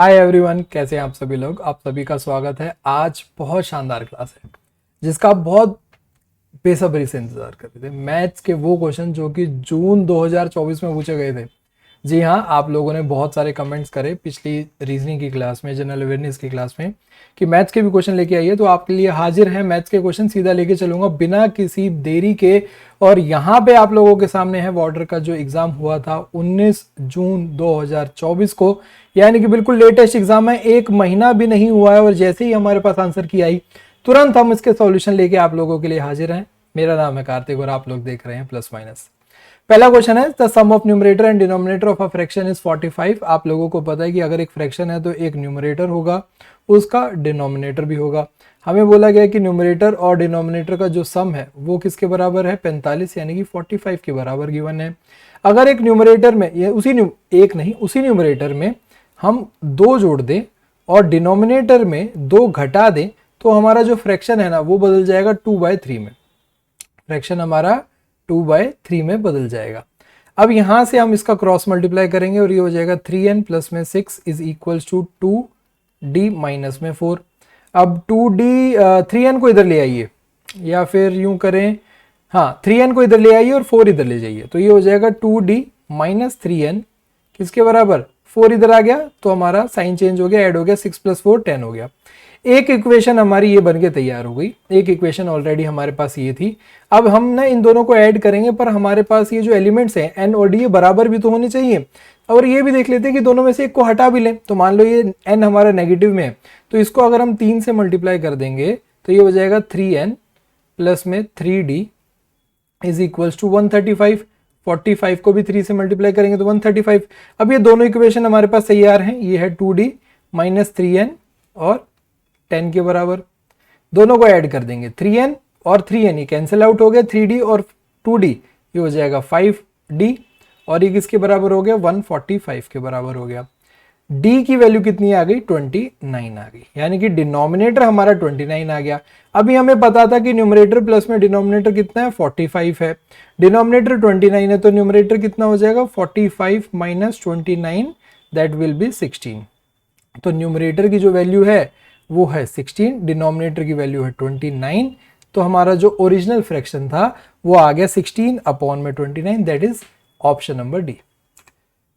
Hi everyone, कैसे हैं आप सभी लोग। आप सभी का स्वागत है। आज बहुत शानदार क्लास है जिसका आप बहुत बेसब्री से इंतजार कर रहे थे। मैथ्स के वो क्वेश्चन जो कि जून 2024 में पूछे गए थे। जी हाँ, आप लोगों ने बहुत सारे कमेंट्स करे पिछली रीजनिंग की क्लास में, जनरल अवेयरनेस की क्लास में, कि मैथ्स के भी क्वेश्चन लेके आइए। तो आपके लिए हाजिर है मैथ्स के क्वेश्चन, सीधा लेके चलूंगा बिना किसी देरी के। और यहाँ पे आप लोगों के सामने है बॉर्डर का जो एग्जाम हुआ था 19 जून 2024 को, यानी कि बिल्कुल लेटेस्ट एग्जाम है, एक महीना भी नहीं हुआ है। और जैसे ही हमारे पास आंसर की आई, तुरंत हम इसके सॉल्यूशन लेके आप लोगों के लिए हाजिर हैं। मेरा नाम है कार्तिक और आप लोग देख रहे हैं प्लस माइनस। पहला क्वेश्चन है, the sum of numerator and denominator of a fraction is 45। आप लोगों को पता है कि अगर एक फ्रैक्शन है तो एक न्यूमरेटर होगा, उसका डिनोमिनेटर भी होगा। हमें बोला गया कि न्यूमरेटर और डिनोमिनेटर का जो सम है वो किसके बराबर है, 45, यानी कि 45 के बराबर गिवन है। अगर एक न्यूमरेटर में ये उसी न्यूमरेटर में हम 2 जोड़ दें और डिनोमिनेटर में 2 घटा दें तो हमारा जो फ्रैक्शन है ना वो बदल जाएगा 2/3 में। फ्रैक्शन हमारा 2/3 में बदल जाएगा। अब यहां से हम इसका क्रॉस मल्टीप्लाई करेंगे और ये हो जाएगा 3n प्लस में 6 is equals to 2d minus में 4। अब 3n को इधर ले आइए, या फिर यूं करें, हाँ 3n को इधर ले आइए और 4 इधर ले जाइए, तो ये हो जाएगा 2d माइनस 3n किसके बराबर, 4 इधर आ गया तो हमारा साइन चेंज हो गया, ऐड हो गया, 6 + 4 10 हो गया। एक इक्वेशन हमारी ये बनके तैयार हो गई। एक इक्वेशन ऑलरेडी हमारे पास ये थी। अब हम ना इन दोनों को ऐड करेंगे, पर हमारे पास ये जो एलिमेंट्स हैं n और d बराबर भी तो होने चाहिए। और ये भी देख लेते हैं कि दोनों में से एक को हटा भी लें। तो मान लो ये n हमारा नेगेटिव में है, तो इसको अगर हम 3 से मल्टीप्लाई कर देंगे तो ये हो जाएगा 3n प्लस में 3d इज इक्वल्स टू 135। 45 को भी 3 से मल्टीप्लाई करेंगे तो 135। अब ये दोनों इक्वेशन हमारे पास तैयार हैं। ये है 2d माइनस 3n और 10 के बराबर। दोनों को ऐड कर देंगे, 3n और 3n ये कैंसिल आउट हो गया, 3d और 2d ये हो जाएगा 5d और ये किसके बराबर हो गया, 145 के बराबर हो गया। d की वैल्यू कितनी आ गई, 29 आ गई, यानी कि डिनोमिनेटर हमारा 29 आ गया। अभी हमें पता था कि न्यूमरेटर प्लस में डिनोमिनेटर कितना है, 45 है। डिनोमिनेटर 29 है तो न्यूमरेटर कितना हो जाएगा, 45 माइनस 29 दैट विल बी 16। तो न्यूमरेटर की जो वैल्यू है वो है 16, डिनोमिनेटर की वैल्यू है 29। तो हमारा जो ओरिजिनल फ्रैक्शन था वो आ गया 16 अपॉन में 29, that is option number D.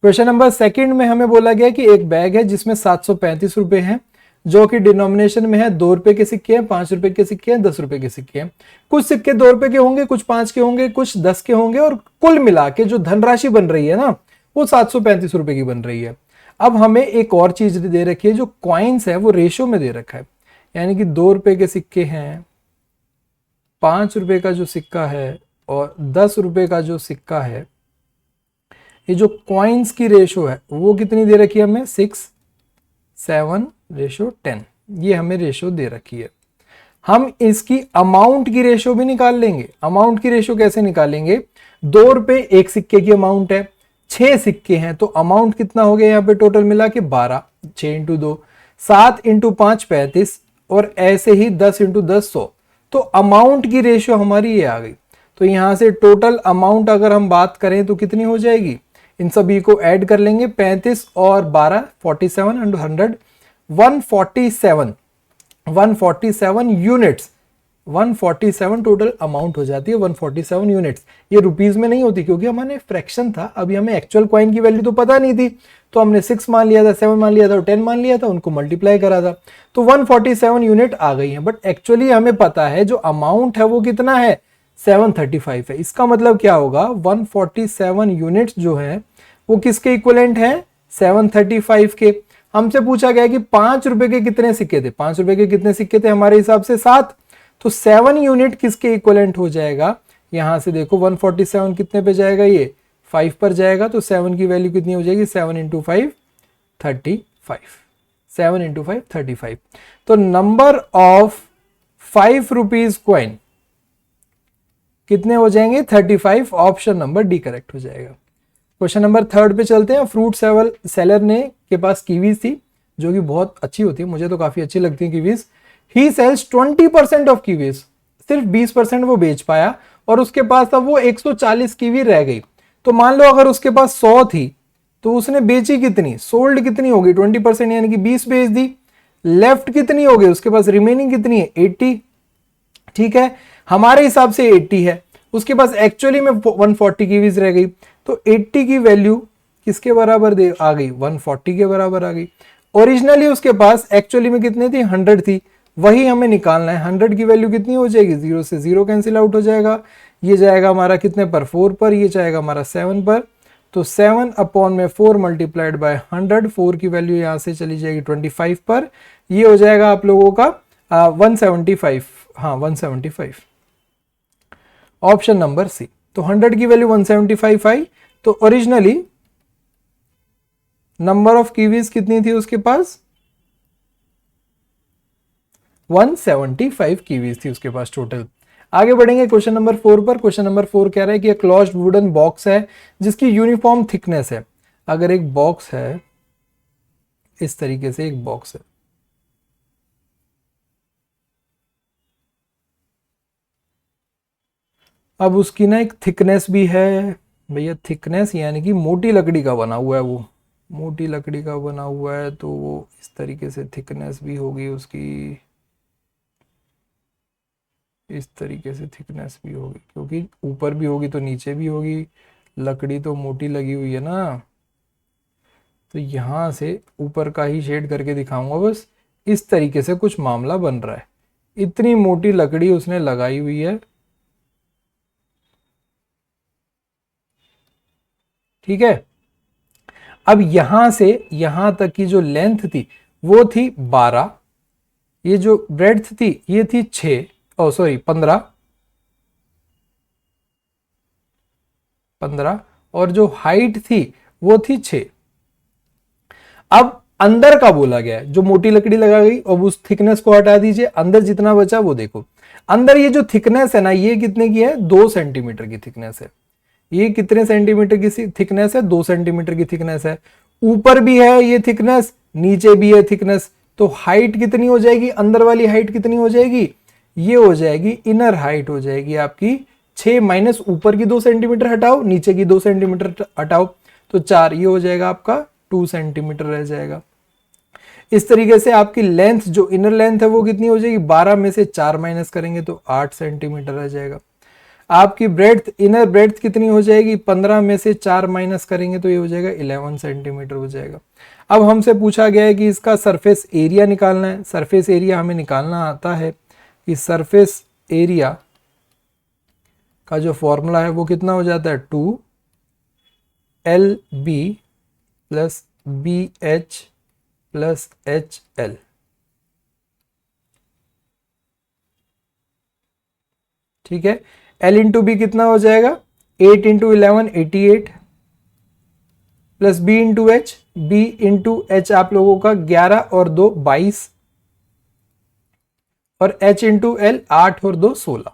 Question number second में हमें बोला गया कि एक बैग है जिसमें 735 रुपए हैं, जो कि डिनोमिनेशन में है 2 रुपए के सिक्के हैं, 5 रुपए के सिक्के हैं, 10 रुपए के सिक्के हैं। कुछ सिक्के 2 रुपए के होंगे, कुछ 5 के होंगे, कुछ 10 के होंगे, और कुल मिला के जो धनराशि बन रही है ना वो 735 रुपए की बन रही है। अब हमें एक और चीज दे रखी है, जो कॉइन्स है वो रेशो में दे रखा है, यानी कि 2 रुपए के सिक्के हैं, 5 रुपए का जो सिक्का है और 10 रुपए का जो सिक्का है, ये जो कॉइन्स की रेशो है वो कितनी दे रखी है हमें, 6:7:10। ये हमें रेशो दे रखी है। हम इसकी अमाउंट की रेशो भी निकाल लेंगे। अमाउंट की रेशो कैसे निकालेंगे, 2 रुपए एक सिक्के की अमाउंट है, 6 सिक्के हैं तो अमाउंट कितना हो गया यहाँ पे टोटल मिला के 12, 6 × 2, 7 × 5 35, और ऐसे ही 10 × 10 100। तो अमाउंट की रेशियो हमारी ये आ गई। तो यहां से टोटल अमाउंट अगर हम बात करें तो कितनी हो जाएगी, इन सभी को ऐड कर लेंगे, 35 और 12 47 एंड 100 147 यूनिट्स, 147 टोटल अमाउंट हो जाती है, 147 यूनिट्स। ये रुपीस में नहीं होती क्योंकि हमारे फ्रैक्शन था, अभी हमें एक्चुअल कॉइन की वैल्यू तो पता नहीं थी, तो हमने 6 मान लिया था, 7 मान लिया था और 10 मान लिया था, उनको मल्टीप्लाई करा था, तो 147 यूनिट आ गई है। बट एक्चुअली हमें पता है जो अमाउंट है वो कितना है, 735 है। इसका मतलब क्या होगा, 147 यूनिट्स जो है वो किसके इक्विवेलेंट है, 735 के। हमसे पूछा गया कि 5 रुपए के कितने सिक्के थे, 5 रुपए के कितने सिक्के थे, हमारे हिसाब से 7, तो 7 यूनिट किसके इक्विवेलेंट हो जाएगा। यहां से देखो 147 कितने पे जाएगा, ये 5 पर जाएगा, तो 7 की वैल्यू कितनी हो जाएगी, 7 × 5 35, 7 × 5 35। तो नंबर ऑफ 5 रुपीज कॉइन कितने हो जाएंगे, 35। ऑप्शन नंबर डी करेक्ट हो जाएगा। क्वेश्चन नंबर थर्ड पे चलते हैं। फ्रूट सेलर ने के पास कीवीज थी जो कि बहुत अच्छी होती है, मुझे तो काफी अच्छी लगती है kiwis. He sells 20% of kiwis, सिर्फ 20% वो बेच पाया और उसके पास अब वो 140 कीवी रह गई। तो मान लो अगर उसके पास 100 थी तो उसने बेची कितनी, सोल्ड कितनी होगी 20% यानी कि 20 बेच दी। लेफ्ट कितनी हो गई उसके पास, रिमेनिंग कितनी है 80। ठीक है, हमारे हिसाब से 80 है, उसके पास एक्चुअली में 140 कीवीज रह गई, तो 80 की वैल्यू किसके बराबर दे आ गई, 140 के बराबर आ गई। ओरिजिनली उसके पास एक्चुअली में कितने थी, 100 थी, वही हमें निकालना है। 100 की वैल्यू कितनी हो जाएगी, 0 से 0 कैंसिल आउट हो जाएगा, ये जाएगा हमारा कितने पर, 4 पर, ये जाएगा हमारा 7 पर। तो 7 अपॉन में 4 मल्टीप्लाइड बाय 100, 4 की वैल्यू यहां से चली जाएगी 25 पर, ये हो जाएगा आप लोगों का 175, हाँ 175, ऑप्शन नंबर सी। तो 100 की वैल्यू 175 आई, तो ओरिजिनली नंबर ऑफ कीवीज कितनी थी उसके पास, 175 कीवीज थी उसके पास टोटल। आगे बढ़ेंगे क्वेश्चन नंबर 4 पर। क्वेश्चन नंबर 4 कह रहा है कि एक क्लोज्ड वुडन बॉक्स है जिसकी यूनिफॉर्म थिकनेस है। अगर एक बॉक्स है, इस तरीके से एक बॉक्स है, अब उसकी ना एक थिकनेस भी है भैया, थिकनेस यानी कि मोटी लकड़ी का बना हुआ है, वो मोटी लकड़ी का बना हुआ है, तो वो इस तरीके से थिकनेस भी होगी उसकी, इस तरीके से थिकनेस भी होगी, क्योंकि ऊपर भी होगी तो नीचे भी होगी, लकड़ी तो मोटी लगी हुई है ना। तो यहां से ऊपर का ही शेड करके दिखाऊंगा, बस इस तरीके से कुछ मामला बन रहा है, इतनी मोटी लकड़ी उसने लगाई हुई है। ठीक है, अब यहां से यहां तक की जो लेंथ थी वो थी 12, ये जो ब्रेड्थ थी ये थी 6, ओ सॉरी 15, और जो हाइट थी वो थी 6। अब अंदर का बोला गया है, जो मोटी लकड़ी लगा गई, अब उस थिकनेस को हटा दीजिए, अंदर जितना बचा वो देखो। अंदर ये जो थिकनेस है ना, ये कितने की है, 2 सेंटीमीटर की थिकनेस है। ये कितने सेंटीमीटर की थिकनेस है, 2 सेंटीमीटर की थिकनेस है। ऊपर भी है ये थिकनेस, नीचे भी है थिकनेस, तो हाइट कितनी हो जाएगी, अंदर वाली हाइट कितनी हो जाएगी, ये हो जाएगी इनर हाइट हो जाएगी आपकी 6 माइनस ऊपर की 2 सेंटीमीटर हटाओ, नीचे की 2 सेंटीमीटर हटाओ, तो 4, ये हो जाएगा आपका 2 सेंटीमीटर रह जाएगा। इस तरीके से आपकी लेंथ, जो इनर लेंथ है वो कितनी हो जाएगी, 12 में से 4 माइनस करेंगे तो 8 सेंटीमीटर रह जाएगा। आपकी ब्रेड्थ, इनर ब्रेड्थ कितनी हो जाएगी, 15 में से 4 माइनस करेंगे तो ये हो जाएगा 11 सेंटीमीटर हो जाएगा। अब हमसे पूछा गया है कि इसका सरफेस एरिया निकालना है। सरफेस एरिया हमें निकालना आता है कि सरफेस एरिया का जो फॉर्मूला है वो कितना हो जाता है, 2LB plus BH plus HL। ठीक है, L इंटू बी कितना हो जाएगा, 8 into 11 88, plus B into H, B into H आप लोगों का 11 और 2 22, और H इंटू L 8 और 2 16,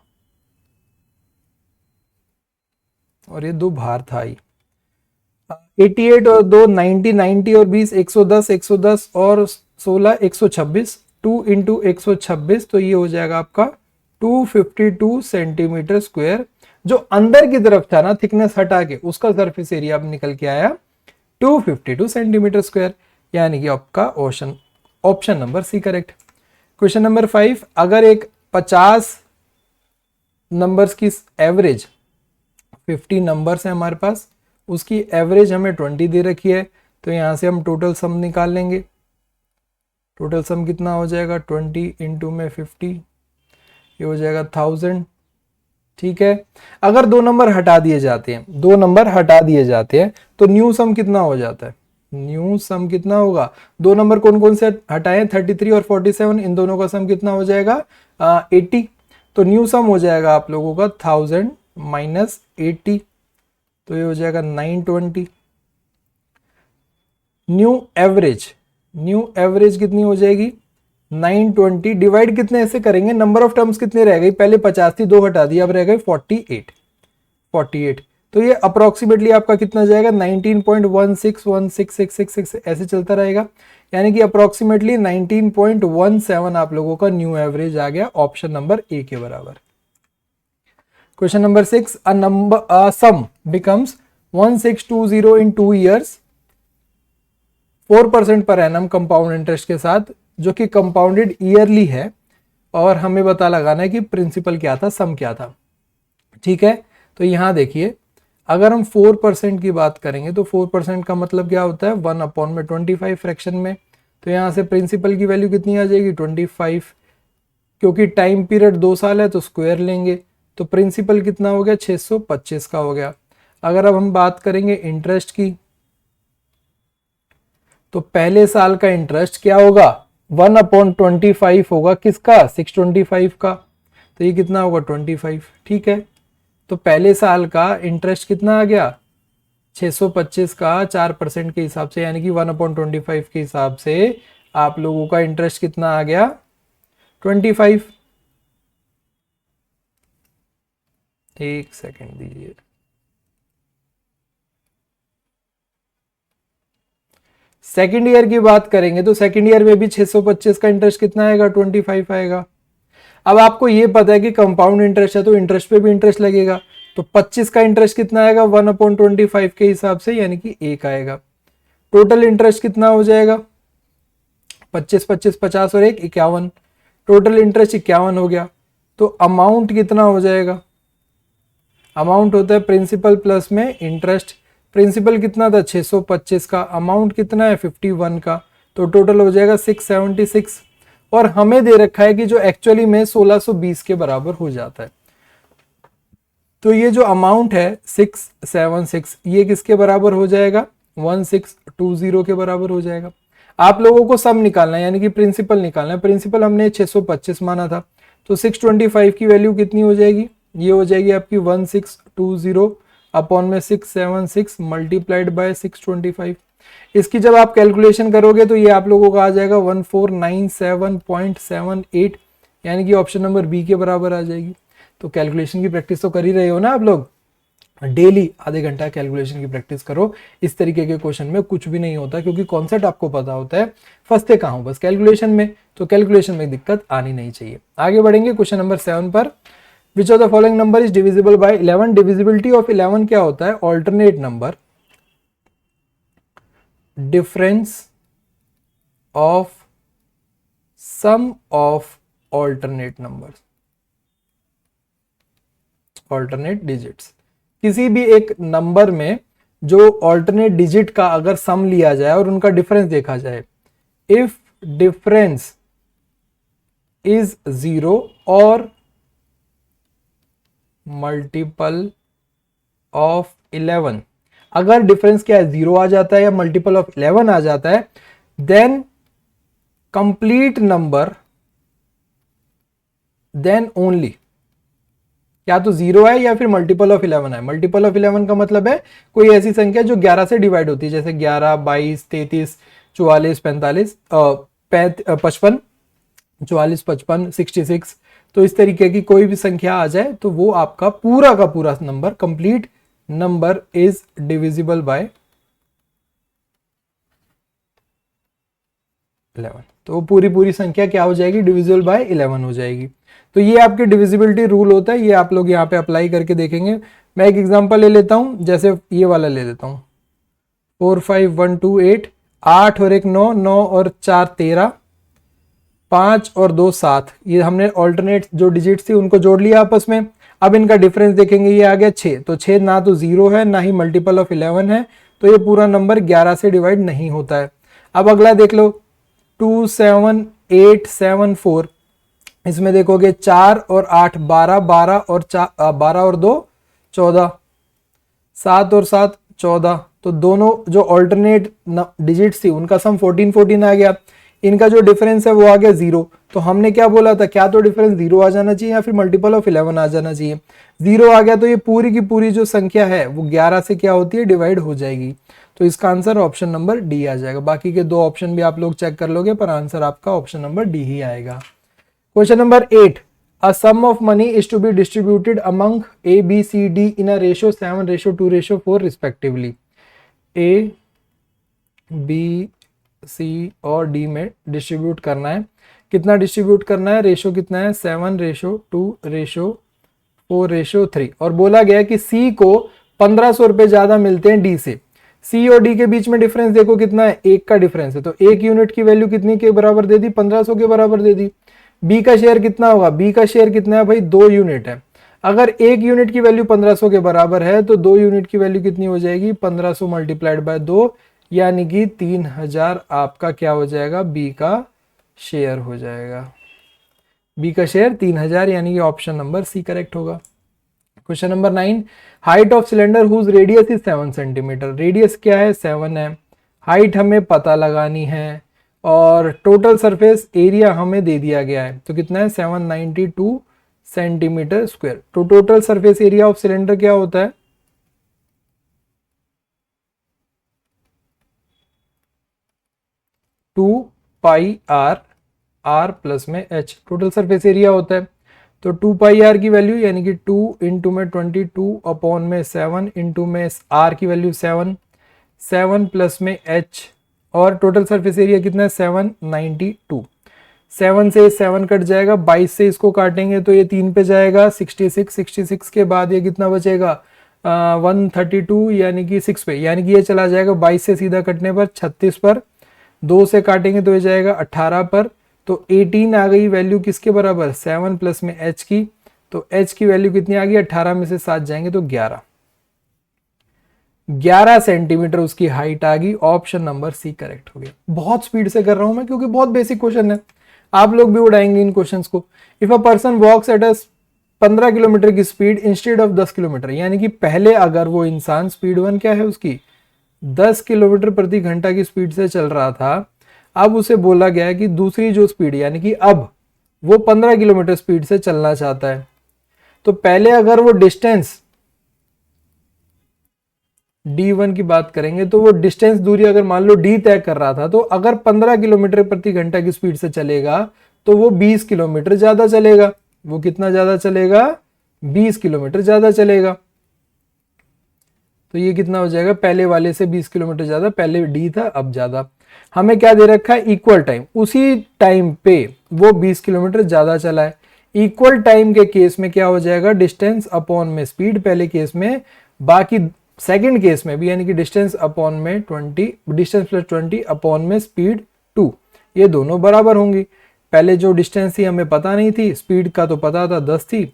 और ये 2 बाहर था ही। 88 और 2 90, 90 और 20 110, 110 और 16 126, 2 इंटू 126, तो ये हो जाएगा आपका 252 सेंटीमीटर स्क्वायर। जो अंदर की तरफ था ना थिकनेस हटा के, उसका सरफेस एरिया अब निकल के आया 252 सेंटीमीटर स्क्वायर, यानी कि आपका option number C correct. Question number 5, अगर एक 50 नंबर्स की एवरेज, 50 नंबर्स है हमारे पास, उसकी एवरेज हमें 20 दे रखी है, तो यहां से हम टोटल सम निकाल लेंगे। टोटल सम कितना हो जाएगा, 20 इंटू में 50, ये हो जाएगा 1000। ठीक है, अगर 2 नंबर हटा दिए जाते हैं, 2 नंबर हटा दिए जाते हैं तो न्यू सम कितना हो जाता है, न्यू सम कितना होगा, 2 नंबर कौन कौन से हटाएं, 33 और 47, इन दोनों का सम कितना हो जाएगा 80, तो न्यू सम हो जाएगा आप लोगों का 1000 माइनस 80, तो ये हो जाएगा 920। न्यू एवरेज कितनी हो जाएगी, 920 डिवाइड कितने ऐसे करेंगे, नंबर ऑफ टर्म्स कितने रह गई, पहले 50 थी, 2 हटा दिया, अब रह गए 48, तो ये अप्रोक्सीमेटली आपका कितना जाएगा 19.161666 ऐसे चलता रहेगा, यानी कि अप्रोक्सीमेटली 19.17 आप लोगों का न्यू एवरेज आ गया, ऑप्शन नंबर ए के बराबर। Question number 6, a sum becomes 1620 in 2 years 4% per annum compound interest के साथ, जो कि कंपाउंडेड ईयरली है, और हमें पता लगाना है कि प्रिंसिपल क्या था, सम क्या था। ठीक है, तो यहां देखिए अगर हम 4% की बात करेंगे तो 4% का मतलब क्या होता है, 1/25 फ्रैक्शन में। तो यहां से प्रिंसिपल की वैल्यू कितनी आ जाएगी, 25। क्योंकि टाइम पीरियड 2 साल है तो स्क्वायर लेंगे, तो प्रिंसिपल कितना हो गया, 625 का हो गया। अगर अब हम बात करेंगे इंटरेस्ट की, तो पहले साल का इंटरेस्ट क्या होगा, 1/25 होगा, किसका, 625 का। तो ये कितना होगा, 25। ठीक है, तो पहले साल का इंटरेस्ट कितना आ गया, 625 का 4% के हिसाब से, यानी कि 1/25 के हिसाब से आप लोगों का इंटरेस्ट कितना आ गया, 25। एक सेकेंड दीजिए। सेकेंड ईयर की बात करेंगे तो सेकेंड ईयर में भी 625 का इंटरेस्ट कितना आएगा, 25 आएगा। अब आपको ये पता है कि कंपाउंड इंटरेस्ट है तो इंटरेस्ट पे भी इंटरेस्ट लगेगा, तो 25 का इंटरेस्ट कितना आएगा, 1/25 के हिसाब से, यानी कि 1 आएगा। टोटल इंटरेस्ट कितना हो जाएगा, 25 25 50 और 1 51, टोटल इंटरेस्ट 51 हो गया। तो अमाउंट कितना हो जाएगा, अमाउंट होता है प्रिंसिपल प्लस में इंटरेस्ट। प्रिंसिपल कितना था, 625 का, अमाउंट कितना है, 51 का, तो टोटल हो जाएगा 676। और हमें दे रखा है कि जो एक्चुअली में 1620 के बराबर हो जाता है। तो ये जो अमाउंट है 676, ये किसके बराबर हो जाएगा, 1620 के बराबर हो जाएगा। आप लोगों को सम निकालना है, यानी कि प्रिंसिपल निकालना है। प्रिंसिपल हमने 625 माना था, तो 625 की वैल्यू कितनी हो जाएगी, ये हो जाएगी आपकी 1620 अपॉन में 676 मल्टीप्लाइड बाय 625। इसकी जब आप कैलकुलेशन करोगे तो ये आप लोगों का आ जाएगा 1497.78, यानी कि ऑप्शन नंबर बी के बराबर आ जाएगी। तो कैलकुलेशन की प्रैक्टिस तो कर ही रहे हो ना आप लोग, डेली आधे घंटा कैलकुलेशन की प्रैक्टिस करो। इस तरीके के क्वेश्चन में कुछ भी नहीं होता, क्योंकि कॉन्सेप्ट आपको पता होता है, फंसते कहाँ हो बस कैलकुलेशन में। तो कैलकुलेशन में दिक्कत आनी नहीं चाहिए। आगे बढ़ेंगे क्वेश्चन नंबर 7 पर। Which of the following number is divisible by 11। Divisibility of 11 क्या होता है, alternate number, difference of sum of alternate numbers, alternate digits. किसी भी एक नंबर में जो ऑल्टरनेट डिजिट का अगर सम लिया जाए और उनका डिफरेंस देखा जाए, इफ डिफरेंस इज 0 और मल्टीपल ऑफ 11, अगर डिफरेंस क्या है, 0 आ जाता है या मल्टीपल ऑफ 11 आ जाता है, then complete number, then only, या तो 0 है या फिर मल्टीपल ऑफ 11 है। मल्टीपल ऑफ 11 का मतलब है कोई ऐसी संख्या जो 11 से डिवाइड होती है, जैसे 11, 22, 33, 44, 45, 55, 44, 55, 66। तो इस तरीके की कोई भी संख्या आ जाए तो वो आपका पूरा का पूरा number, complete number is divisible by 11। तो पूरी संख्या क्या हो जाएगी, डिविजिबल बाय 11 हो जाएगी। तो ये आपके डिविजिबिलिटी रूल होता है, ये आप लोग यहाँ पे अप्लाई करके देखेंगे। मैं एक एग्जांपल ले लेता हूं, जैसे ये वाला ले लेता हूं, 4 5 1 2 8, 8 और 1 9, 9 और 4 13, 5 और 2 7। ये हमने ऑल्टरनेट जो डिजिट्स थी उनको जोड़ लिया आपस में। अब इनका डिफरेंस देखेंगे, ये आ गया 6, तो 6 ना तो 0 है ना ही मल्टीपल ऑफ 11 है, तो ये पूरा नंबर 11 से डिवाइड नहीं होता है। अब अगला देख लो, 2 7 8 7 4, इसमें देखोगे 4 और 8 12, 12 और 12 और 2 14, 7 और 7 14। तो दोनों जो ऑल्टरनेट डिजिट्स थी उनका सम 14 14 आ गया। इनका जो डिफरेंस है वो आ गया 0। तो हमने क्या बोला था, क्या तो डिफरेंस 0 आ जाना चाहिए या फिर मल्टीपल ऑफ 11 आ जाना चाहिए। 0 आ गया तो ये पूरी की पूरी जो संख्या है वो 11 से क्या होती है, डिवाइड हो जाएगी। तो इसका आंसर ऑप्शन नंबर डी आ जाएगा। बाकी के 2 ऑप्शन भी आप लोग चेक कर लोगे, पर आंसर आपका ऑप्शन नंबर डी ही आएगा। Question number 8. A sum of money is to be distributed among A, B, C, D in a ratio 7:2:4 respectively. A, B, C और D में डिस्ट्रीब्यूट करना है। कितना डिस्ट्रीब्यूट करना है, रेशो कितना है, 7:2:4:3। और बोला गया कि C को 1500 रुपए ज्यादा मिलते हैं D से। सी और डी के बीच में डिफरेंस देखो कितना है, 1 का डिफरेंस है, तो 1 यूनिट की वैल्यू कितनी के बराबर दे दी, 1500 के बराबर दे दी। बी का शेयर कितना होगा, बी का शेयर कितना है भाई, 2 यूनिट है। अगर 1 यूनिट की वैल्यू 1500 के बराबर है तो 2 यूनिट की वैल्यू कितनी हो जाएगी, 1500 मल्टीप्लाइड बाय 2, यानी कि 3000 आपका क्या हो जाएगा, बी का शेयर हो जाएगा। बी का शेयर 3000, यानी कि ऑप्शन नंबर सी करेक्ट होगा। Question number 9, height of cylinder whose radius is 7 centimetre. Radius क्या है, 7 है। हाइट हमें पता लगानी है और टोटल सरफेस एरिया हमें दे दिया गया है, तो कितना है, 792 सेंटीमीटर स्क्वायर। तो total surface area of cylinder क्या होता है, 2πr, r प्लस में h टोटल सरफेस एरिया होता है। तो 2πr की वैल्यू यानी कि 2 इंटू में 22 अपॉन में 7 इंटू में r की वैल्यू 7, 7 प्लस में h, और टोटल सरफेस एरिया कितना है, 792। 7 से 7 कट जाएगा, 22 से इसको काटेंगे तो ये 3 पे जाएगा, 66, 66 के बाद ये कितना बचेगा, 132, यानी कि 6 पे, यानी कि ये चला जाएगा 22 से सीधा कटने पर 36 पर, 2 से काटेंगे तो ये जाएगा 18 पर, तो 18 आ गई वैल्यू किसके बराबर, 7 प्लस में h की। तो h की वैल्यू कितनी आ गई, 18 में से 7 जाएंगे तो 11 सेंटीमीटर उसकी हाइट आ गई। ऑप्शन नंबर सी करेक्ट हो गया। बहुत स्पीड से कर रहा हूं मैं क्योंकि बहुत बेसिक क्वेश्चन है, आप लोग भी उड़ाएंगे इन क्वेश्चंस को। If a person walks at a 15 kilometre की स्पीड इंस्टेड ऑफ 10 किलोमीटर, यानी कि पहले अगर वो इंसान स्पीड 1 क्या है उसकी, 10 किलोमीटर प्रति घंटा की स्पीड से चल रहा था, अब उसे बोला गया है कि दूसरी जो स्पीड यानी कि अब वो 15 किलोमीटर स्पीड से चलना चाहता है। तो पहले अगर वो डिस्टेंस d1 की बात करेंगे तो वो डिस्टेंस दूरी अगर मान लो d तय कर रहा था, तो अगर 15 किलोमीटर प्रति घंटा की स्पीड से चलेगा तो वो 20 किलोमीटर ज्यादा चलेगा। वो कितना ज्यादा चलेगा, 20 किलोमीटर ज्यादा चलेगा। तो ये कितना हो जाएगा, पहले वाले से 20 किलोमीटर ज्यादा, पहले d था अब ज्यादा। हमें क्या दे रखा है, इक्वल टाइम, उसी टाइम पे वो 20 किलोमीटर ज्यादा चला है। इक्वल टाइम के केस में क्या हो जाएगा, डिस्टेंस अपॉन में स्पीड पहले केस में, बाकी सेकंड केस में भी यानी कि डिस्टेंस अपॉन में 20, डिस्टेंस प्लस 20 अपॉन में स्पीड 2, ये दोनों बराबर होंगी। पहले जो डिस्टेंस थी हमें पता नहीं थी, स्पीड का तो पता था 10 थी,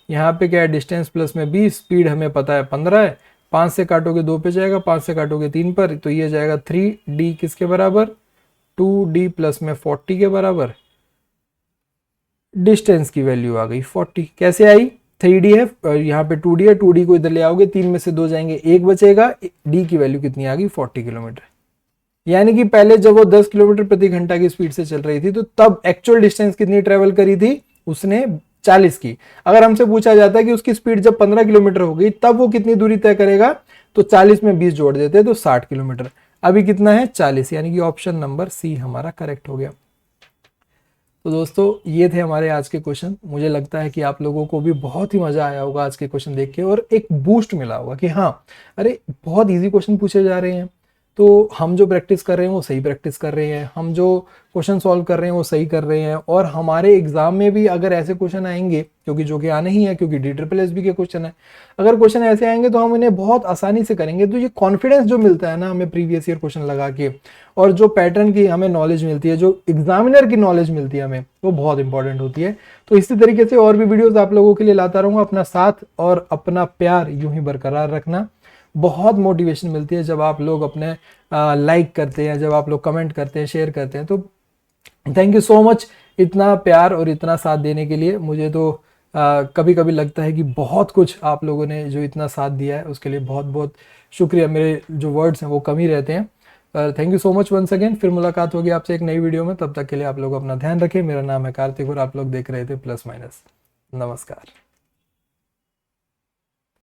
यहाँ पे क्या है डिस्टेंस प्लस में 20, स्पीड हमें पता है 15 है। 5 से काटोगे 2 पे जाएगा, 5 से काटोगे 3 पर, तो ये जाएगा 3d किसके बराबर, 2d प्लस में 40 के बराबर। डिस्टेंस की वैल्यू आ गई 40। कैसे आई, 3d है, यहाँ पे 2d है, 2d को इधर ले आओगे, 3 में से 2 जाएंगे, 1 बचेगा, d की वैल्यू कितनी आ गई, 40 किलोमीटर। यानी कि पहले जब वो 10 किलोमीटर प्रति घंटा की स्पीड से चल रही थी तो तब एक्चुअल डिस्टेंस कितनी ट्रेवल करी थी उसने, 40 की। अगर हमसे पूछा जाता है कि उसकी स्पीड जब 15 किलोमीटर हो गई तब वो कितनी दूरी तय करेगा, तो 40 में 20 जोड़ देते तो 60 किलोमीटर। अभी कितना है, 40, यानी कि ऑप्शन नंबर सी हमारा करेक्ट हो गया। तो दोस्तों ये थे हमारे आज के क्वेश्चन। मुझे लगता है कि आप लोगों को भी बहुत ही मजा आया होगा आज के क्वेश्चन देख के, और एक बूस्ट मिला होगा कि हाँ अरे बहुत इजी क्वेश्चन पूछे जा रहे हैं, तो हम जो प्रैक्टिस कर रहे हैं वो सही प्रैक्टिस कर रहे हैं, हम जो क्वेश्चन सॉल्व कर रहे हैं वो सही कर रहे हैं। और हमारे एग्जाम में भी अगर ऐसे क्वेश्चन आएंगे, क्योंकि जो कि आने ही है, क्योंकि DSSB के क्वेश्चन है, अगर क्वेश्चन ऐसे आएंगे तो हम इन्हें बहुत आसानी से करेंगे। तो ये कॉन्फिडेंस जो मिलता है ना हमें प्रीवियस ईयर क्वेश्चन लगा के, और जो पैटर्न की हमें नॉलेज मिलती है, जो एग्जामिनर की नॉलेज मिलती है हमें, वो बहुत इंपॉर्टेंट होती है। तो इसी तरीके से और भी वीडियोस आप लोगों के लिए लाता रहूंगा। अपना साथ और अपना प्यार यूं ही बरकरार रखना। बहुत मोटिवेशन मिलती है जब आप लोग अपने लाइक करते हैं, जब आप लोग कमेंट करते हैं, शेयर करते हैं। तो थैंक यू सो मच इतना प्यार और इतना साथ देने के लिए। मुझे तो कभी कभी लगता है कि बहुत कुछ आप लोगों ने जो इतना साथ दिया है उसके लिए बहुत बहुत शुक्रिया। मेरे जो वर्ड्स हैं वो कम ही रहते हैं। Thank you so much once again. फिर मुलाकात होगी आपसे एक नई वीडियो में। तब तक के लिए आप लोग अपना ध्यान रखें। मेरा नाम है कार्तिक और आप लोग देख रहे थे प्लस माइनस। नमस्कार।